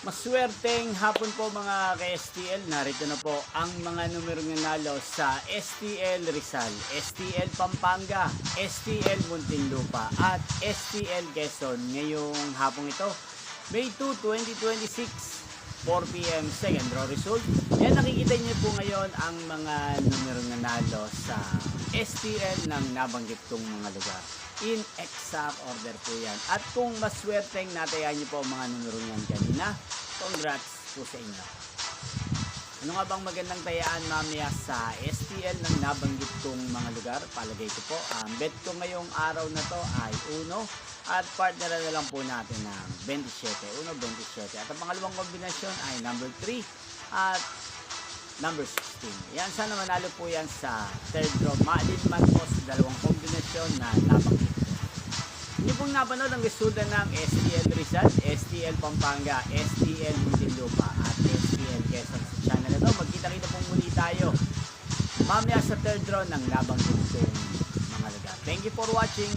Maswerteng hapon po mga ka-STL. Narito na po ang mga numerong nanalo sa STL Rizal, STL Pampanga, STL Muntinlupa at STL Quezon ngayong hapong ito. May 2, 2026, 4 p.m. second draw result. Yan, nakikita niyo po ngayon ang mga numerong nanalo sa STL ng nabanggit kong mga lugar. In exact order po yan. At kung maswerteng natayan niyo po ang mga numero niyan kanina, congrats po sa inyo. Ano nga bang magandang tayaan mamaya sa STL ng nabanggit kong mga lugar? Palagay ko po, ang bet ko ngayong araw na to ay 1 at partner na lang po natin ng 27. 1-27. At ang pangalawang kombinasyon ay number 3 at number 16. Yan, sana manalo po yan sa third draw. Maalin man po sa dalawang kombinasyon na nabanggit. Hindi pong napanood ang resulta ng STL Rizal, STL Pampanga, STL Muntinlupa at STL Quezon sa channel na ito. Magkita-kita pong muli tayo mamaya sa third draw ng nabanggit kong mga lugar. Thank you for watching.